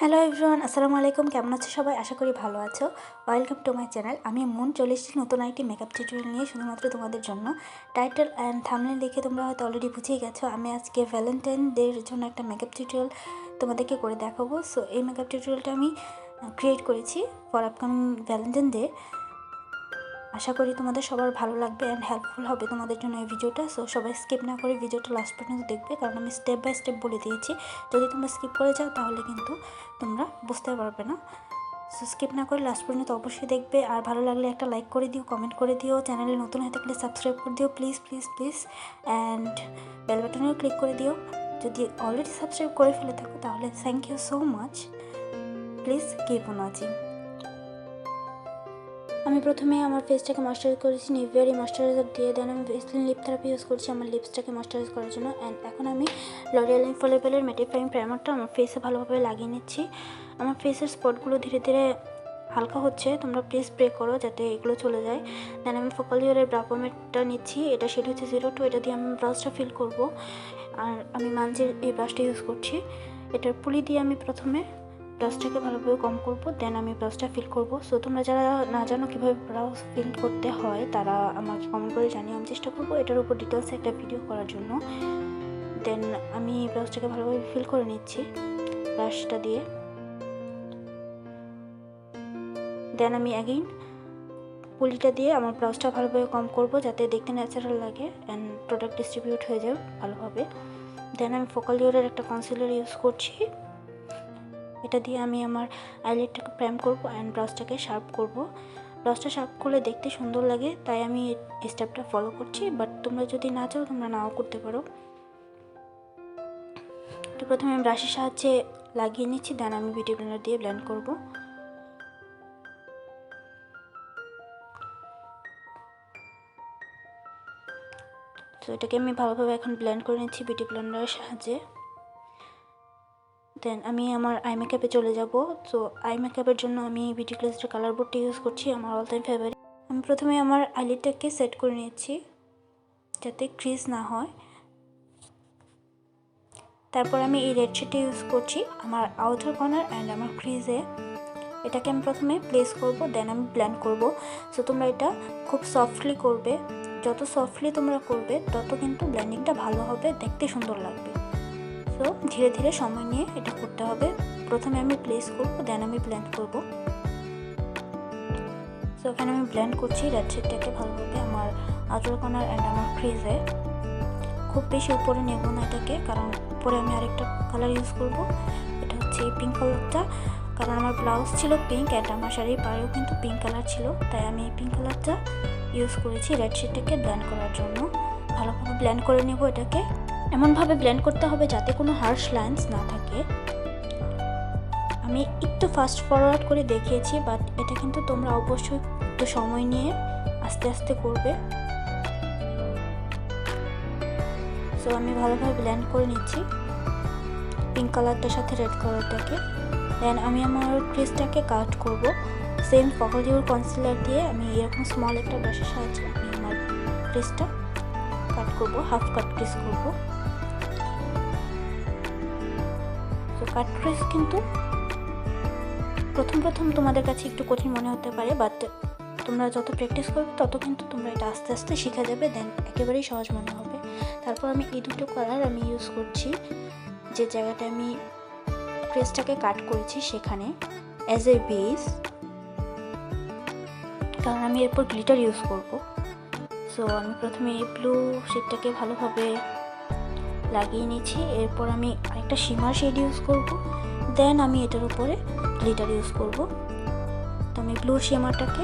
Hello everyone, আসসালামু আলাইকুম। কেমন আছো সবাই? আশা করি ভালো আছো। Welcome to my channel. আমি মন চলে এসেছি নতুন একটি মেকআপ টিউটোরিয়াল নিয়ে, শুধুমাত্র তোমাদের জন্য। টাইটেল অ্যান্ড থাম্বনেল দেখে তোমরা হয়তো অলরেডি বুঝেই গেছো আমি আজকে ভ্যালেন্টাইন ডের জন্য একটা মেকআপ টিউটোরিয়াল তোমাদেরকে করে দেখাবো। সো এই মেকআপ টিউটোরিয়ালটা আমি ক্রিয়েট করেছি ফর আপকামিং ভ্যালেন্টাইন ডে। আশা করি তোমাদের সবার ভালো লাগবে অ্যান্ড হেল্পফুল হবে তোমাদের জন্য এই ভিডিওটা। সো সবাই স্কিপ না করে ভিডিওটা লাস্ট পর্যন্ত দেখবে, কারণ আমি স্টেপ বাই স্টেপ বলে দিয়েছি। যদি তোমরা স্কিপ করে যাও তাহলে কিন্তু তোমরা বুঝতে পারবে না। সো স্কিপ না করে লাস্ট পর্যন্ত অবশ্যই দেখবে। আর ভালো লাগলে একটা লাইক করে দিও, কমেন্ট করে দিও। চ্যানেলে নতুন হয়ে থাকলে সাবস্ক্রাইব করে দিও please please please, and bell বাটনেও ক্লিক করে দিও। যদি অলরেডি সাবস্ক্রাইব করে ফেলে থাকো তাহলে thank you so much. Please keep on watching. আমি প্রথমে আমার ফেসটাকে ময়শ্চারাইজ করেছি নিভিয়ার ময়শ্চারাইজার দিয়ে। দেন আমি ভ্যাসলিন লিপ থেরাপি ইউজ করছি আমার লিপসটাকে ময়শ্চারাইজ করার জন্য। অ্যান্ড এখন আমি লরিয়াল ইনফালিবলের ম্যাটিফাইং প্রাইমারটা আমার ফেসে ভালোভাবে লাগিয়ে নিচ্ছি। আমার ফেসের স্পটগুলো ধীরে ধীরে হালকা হচ্ছে, তোমরা প্লিজ স্প্রে করো যাতে এগুলো চলে যায়। দেন আমি ফোকালিয়রের ব্রাউ পমেডটা নিচ্ছি, এটা শেড হচ্ছে 02। এটা দিয়ে আমি ব্রাশটা ফিল করব। আর আমি মানজির এই ব্রাশটা ইউজ করছি। এটার পুলি দিয়ে আমি প্রথমে ব্রাশটাকে ভালোভাবে কম করব, দেন আমি ব্রাশটা ফিল করব। সো তোমরা যারা না জানো কীভাবে ব্রাশ ফিল করতে হয় তারা আমাকে কমেন্ট করে জানিয়ে আমি চেষ্টা করবো এটার উপর ডিটেলসে একটা ভিডিও করার জন্য। দেন আমি ব্রাশটাকে ভালোভাবে ফিল করে নিচ্ছি ব্রাশটা দিয়ে। দেন আমি অ্যাগেইন পুলিটা দিয়ে আমার ব্রাশটা ভালোভাবে কম করব যাতে দেখতে ন্যাচারাল লাগে অ্যান্ড প্রোডাক্ট ডিস্ট্রিবিউট হয়ে যায় ভালোভাবে। দেন আমি ফোকালিয়রের একটা কনসিলার ইউজ করছি, এটা দিয়ে আমি আমার আইলাইটটাকে প্রাইম করব অ্যান্ড ব্রাশটাকে শার্প করব। ব্রাশটা শার্প করলে দেখতে সুন্দর লাগে, তাই আমি এই স্টেপটা ফলো করছি। বাট তোমরা যদি না চাও তোমরা নাও করতে পারো। তো প্রথমে আমি ব্রাশের সাহায্যে লাগিয়ে নিচ্ছি, দেন আমি বিউটি ব্লেন্ডার দিয়ে ব্লেন্ড করব। তো এটাকে আমি ভালোভাবে এখন ব্লেন্ড করে নিচ্ছি বিউটি ব্লেন্ডারের সাহায্যে। দেন আমি আমার আই মেকআপে চলে যাব। তো আই মেকআপের জন্য আমি বিউটি গ্লেজের কালার বোর্ডটা ইউজ করছি, আমার অল টাইম ফেভারিট। আমি প্রথমে আমার আইলিডটাকে সেট করে নিচ্ছি যাতে ক্রিজ না হয়। তারপর আমি এই রেড শেডটা ইউজ করছি আমার আউটার কর্নার অ্যান্ড আমার ক্রিজে। এটাকে আমি প্রথমে প্লেস করব, দেন আমি ব্লেন্ড করব। সো তোমরা এটা খুব সফটলি করবে, যত সফটলি তোমরা করবে তত কিন্তু ব্লেন্ডিংটা ভালো হবে, দেখতে সুন্দর লাগবে। সো ধীরে ধীরে সময় নিয়ে এটা করতে হবে। প্রথমে আমি প্লেস করব, দেন আমি ব্লেন্ড করব। সো এখানে আমি ব্লেন্ড করছি রেড শেডটাকে ভালোভাবে আমার আউটার কর্নার অ্যান্ড আমার ক্রিজে। খুব বেশি উপরে নেব না এটাকে, কারণ উপরে আমি আরেকটা কালার ইউজ করব। এটা হচ্ছে এই পিঙ্ক কালারটা, কারণ আমার ব্লাউজ ছিল পিঙ্ক অ্যান্ড আমার শাড়ির পাড়েও কিন্তু পিঙ্ক কালার ছিল, তাই আমি এই পিঙ্ক কালারটা ইউজ করেছি রেড শেডটাকে ব্লেন্ড করার জন্য। ভালোভাবে ব্লেন্ড করে নেব এটাকে। এমনভাবে ব্লেন্ড করতে হবে যাতে কোনো হার্শ লাইন্স না থাকে। আমি একটু ফাস্ট ফরওয়ার্ড করে দেখিয়েছি, বাট এটা কিন্তু তোমরা অবশ্যই একটু সময় নিয়ে আস্তে আস্তে করবে। সো আমি ভালোভাবে ব্লেন্ড করে নিচ্ছি পিঙ্ক কালারটার সাথে রেড কালারটাকে। দেন আমি আমার ক্রিজটাকে কাট করব সেম ফোকালিয়র কনসিলার দিয়ে। আমি এরকম স্মল একটা ব্রাশের সাহায্যে আমি আমার ক্রিজটা কাট করব, হাফ কাট ক্রিজ করব। তো কাট ক্রিজ কিন্তু প্রথম প্রথম তোমাদের কাছে একটু কঠিন মনে হতে পারে, বাট তোমরা যত প্র্যাকটিস করবে তত কিন্তু তোমরা এটা আস্তে আস্তে শিখে যাবে, দেন একেবারেই সহজ মনে হবে। তারপর আমি এই দুটো কালার আমি ইউজ করছি যে জায়গাটা আমি ক্রিজটাকে কাট করেছি সেখানে অ্যাজ এ বেস, কারণ আমি এরপর গ্লিটার ইউজ করব। সো আমি প্রথমে এই ব্লু শেডটাকে ভালোভাবে লাগিয়ে নিচ্ছি, এরপর আমি আরেকটা শিমার শেড ইউজ করব, দেন আমি এটার উপরে গ্লিটার ইউজ করব। তো আমি ব্লু শিমারটাকে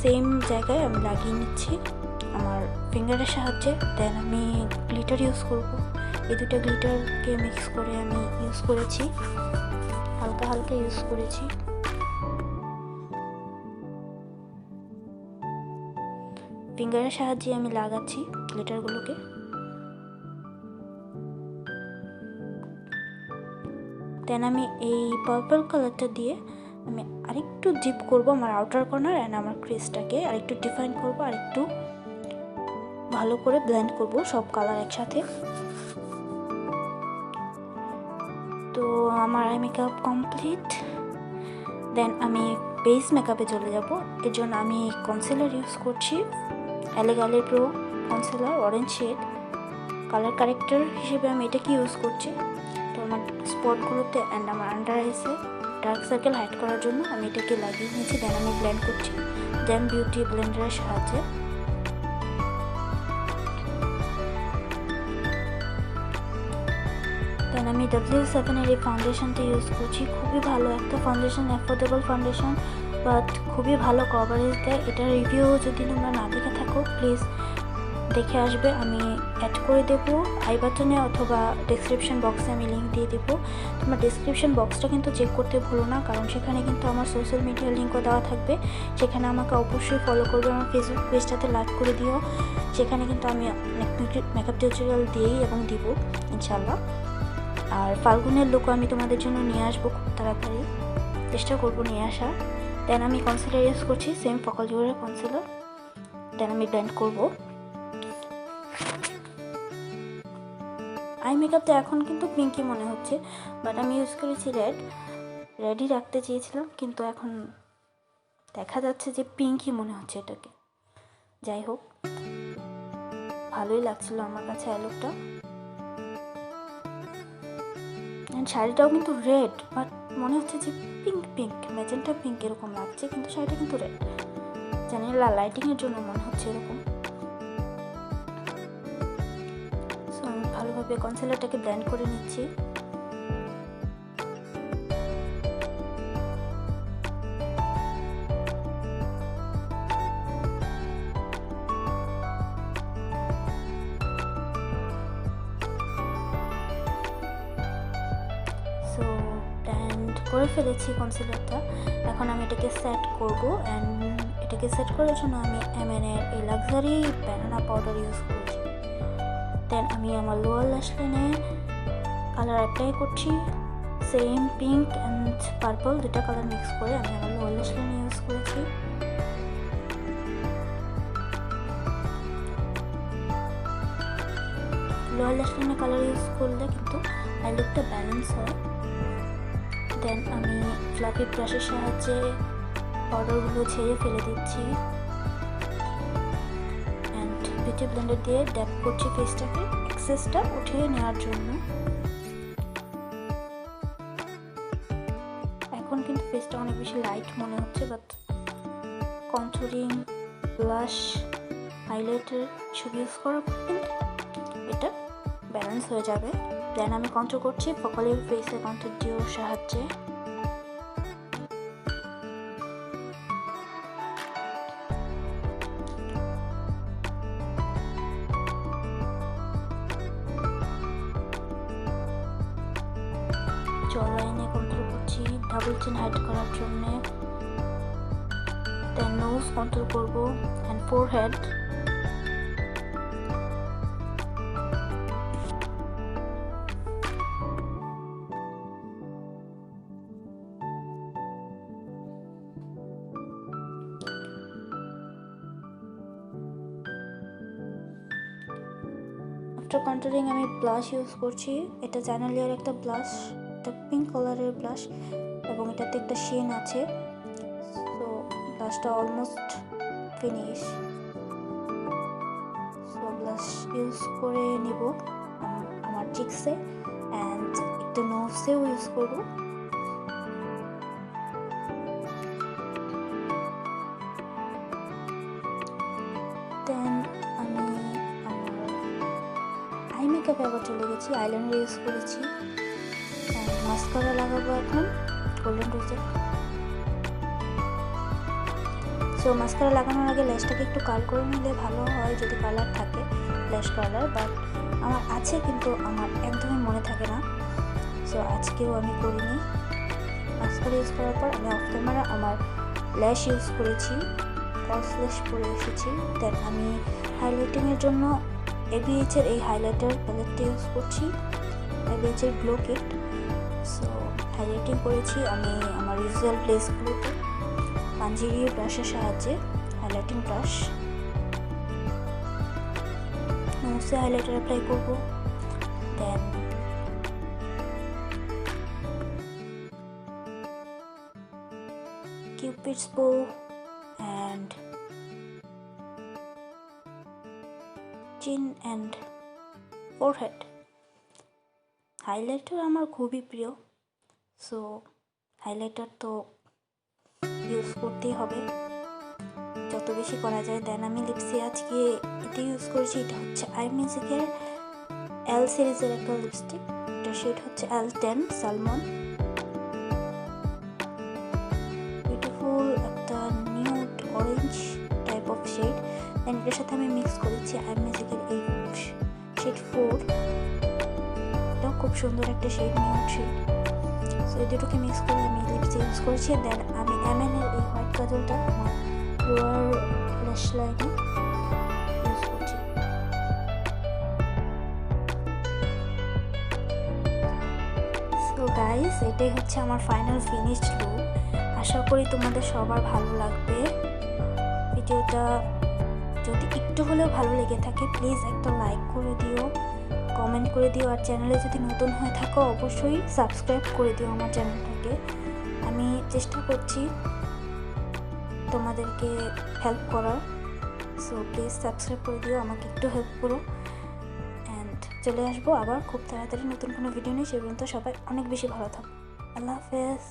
সেম জায়গায় আমি লাগিয়ে নিচ্ছি আমার ফিঙ্গারের সাহায্যে, দেন আমি গ্লিটার ইউজ করব। এই দুটো গ্লিটারকে মিক্স করে আমি ইউজ করেছি, হালকা হালকা ইউজ করেছি। ফিঙ্গারের সাহায্যে আমি লাগাচ্ছি গ্লিটারগুলোকে। দেন আমি এই পার্পল কালারটা দিয়ে আমি আরেকটু ডিপ করব আমার আউটার কর্নার অ্যান্ড আমার ক্রিজটাকে আরেকটু ডিফাইন করব, আরেকটু ভালো করে ব্লেন্ড করব সব কালার একসাথে। তো তো আমার আই মেকআপ কমপ্লিট। দেন আমি বেস মেকআপে চলে যাব। এর জন্য আমি কনসিলার ইউজ করছি, এলেগালের pro concealer orange shade. Colour corrector হিসেবে আমি এটাকে ইউজ করছি। তো আমার স্পটগুলোতে অ্যান্ড আমার আন্ডার আইসে ডার্ক সার্কেল হাইড করার জন্য আমি এটাকে লাগিয়ে নিয়েছি। দেন আমি ব্লেন্ড করছি ড্যাম বিউটি ব্লেন্ডারের সাহায্যে। দেন আমি W7 এর এই ফাউন্ডেশনটা ইউজ করছি। খুবই ভালো একটা ফাউন্ডেশন, অ্যাফোর্ডেবল ফাউন্ডেশন, বাট খুবই ভালো কভারেজ দেয়। এটার রিভিউ যদি তোমরা না দেখে থাকো প্লিজ দেখে আসবে, আমি অ্যাড করে দেবো আই বাটনে অথবা ডিসক্রিপশন বক্সে আমি লিঙ্ক দিয়ে দেবো। তোমার ডিসক্রিপশন বক্সটা কিন্তু চেক করতে ভুলো না, কারণ সেখানে কিন্তু আমার সোশ্যাল মিডিয়ার লিঙ্কও দেওয়া থাকবে। সেখানে আমাকে অবশ্যই ফলো করবে, আমার ফেসবুক পেজটাতে লাইক করে দিও। সেখানে কিন্তু আমি অনেক মেকআপ টিউটোরিয়াল দিই এবং দিব ইনশাল্লাহ। আর ফাল্গুনের লুকও আমি তোমাদের জন্য নিয়ে আসবো খুব তাড়াতাড়ি, চেষ্টা করবো নিয়ে আসার। দেন আমি কনসিলার ইউজ করছি, সেম ফকালিউরের কনসিলার। দেন আমি ব্লেন্ড করবো। আই মেকআপটা এখন কিন্তু পিঙ্কি মনে হচ্ছে, বাট আমি ইউজ করেছি রেডই রাখতে চেয়েছিলাম, কিন্তু এখন দেখা যাচ্ছে যে পিঙ্কি মনে হচ্ছে এটাকে। যাই হোক, ভালোই লাগছিল আমার কাছে আই লুকটা। শাড়িটাও কিন্তু রেড, বাট মনে হচ্ছে যে পিঙ্ক ম্যাজেন্টা পিঙ্ক এরকম লাগছে, কিন্তু শাড়িটা কিন্তু রেড। জানি না লাইটিংয়ের জন্য মনে হচ্ছে এরকম। সো আমি ভালোভাবে কনসিলারটাকে ব্লেন্ড করে নিচ্ছি। সো ব্লেন্ড করে ফেলেছি কনসিলারটা। এখন আমি এটাকে সেট করব, অ্যান্ড এটাকে সেট করার জন্য আমি এমএনের এই লাক্সারি ব্যানানা পাউডার ইউজ করছি। দেন আমি আমার লোয়ার ল্যাশ লাইনে কালার অ্যাপ্লাই করছি, সেম পিঙ্ক অ্যান্ড পার্পল দুটা কালার মিক্স করে আমি আমার লোয়ার ল্যাশ লাইনে ইউজ করেছি। লোয়ার ল্যাশ লাইনে কালার ইউজ করলে কিন্তু আই লুকটা ব্যালেন্স হয়। দেন আমি ফ্লাফি ব্রাশের সাহায্যে পাউডারগুলো ছেড়ে ফেলে দিচ্ছি, অ্যান্ড বিউটি ব্লেন্ডার দিয়ে ড্যাপ করছি ফেসটাকে এক্সেসটা উঠিয়ে নেওয়ার জন্য। এখন কিন্তু ফেসটা অনেক বেশি লাইট মনে হচ্ছে, বাট কন্টুরিং, ব্লাশ, হাইলাইটার সব ইউজ করার পর কিন্তু এটা ব্যালেন্স হয়ে যাবে। দেন আমি কন্ট্রোল করছি ফকালিউর ফেসে কন্ট্রোল ডিওর সাহায্যে। জল লাইনে কন্ট্রোল করছি ডাবল চিন হাইড করার জন্য। দেন নোজ কন্ট্রোল করবো অ্যান্ড ফোরহেড। আফটার কন্ট্রোলিং আমি ব্লাশ ইউজ করছি। এটা চায়নালিয়ার একটা ব্লাশ, এটা পিঙ্ক কালারের ব্লাশ এবং এটাতে একটা শেন আছে। সো ব্লাশটা almost finish. So blush use করে নিব আমার চিক্সে, অ্যান্ড একটু নোজেও ইউজ করব। দেন আমি আই মেকআপে আবার চলে গেছি, আইলাইনার ইউজ করেছি। মাস্কারা লাগাবো এখন গোল্ডেন রোজের। সো মাস্কারা লাগানোর আগে ল্যাশটাকে একটু কার্ল করে নিলে ভালো হয় যদি কালার থাকে, ল্যাশ কালার। বাট আমার আছে, কিন্তু আমার একদমই মনে থাকে না, সো আজকেও আমি করিনি। মাস্কারা ইউজ করার পর আমি অফ ক্যামেরা আমার ল্যাশ ইউজ করেছি, ফলস ল্যাশ পরে এসেছি। দেন আমি হাইলাইটিংয়ের জন্য ABH এর এই হাইলাইটার প্যালেটটা ইউজ করছি, ABH এর গ্লো কিট। সো হাইলাইটিং করেছি আমি আমার ইউজুয়াল প্লেসগুলোতে পাঞ্জিরি ব্রাশের সাহায্যে, হাইলাইটিং ব্রাশ। নোজে হাইলাইটার অ্যাপ্লাই করবো। দেন Cupid's bow and chin and forehead. Highlighter আমার খুবই প্রিয়, সো হাইলাইটার তো ইউজ করতেই হবে, যত বেশি করা যায়। দেন আমি লিপসে আজকে এটা ইউজ করেছি, এটা হচ্ছে আইম্যাজিকের এল সিরিজের একটা লিপস্টিক, এটা শেড হচ্ছে L10 সালমন। বিউটিফুল একটা nude orange type of shade. Then এটার সাথে আমি মিক্স করেছি আইম্যাজিকের এই শেড 4, এটাও খুব সুন্দর একটা শেড, নিউড শেড। সো এই দুটোকে মিক্স করে আমি লিপসে ইউজ করেছি। দেন আমি এমএনের এই হোয়াইট কাজলটা আমার লোয়ার ল্যাশ লাইনে ইউজ করছি। সো গাইস, এটাই হচ্ছে আমার ফাইনাল ফিনিশড লুক। আশা করি তোমাদের সবার ভালো লাগবে। ভিডিওটা যদি একটু হলেও ভালো লেগে থাকে প্লিজ একটা লাইক করে দিও, কমেন্ট করে দিও, আর চ্যানেলে যদি নতুন হয়ে থাকো অবশ্যই সাবস্ক্রাইব করে দিও আমার চ্যানেলটাকে। আমি চেষ্টা করছি তোমাদেরকে হেল্প করার, সো প্লিজ সাবস্ক্রাইব করে দিও, আমাকে একটু হেল্প করো। অ্যান্ড চলে আসবো আবার খুব তাড়াতাড়ি নতুন কোনো ভিডিও নিয়ে। সে পর্যন্ত সবাই অনেক বেশি ভালো থাকো। আল্লাহ হাফেজ।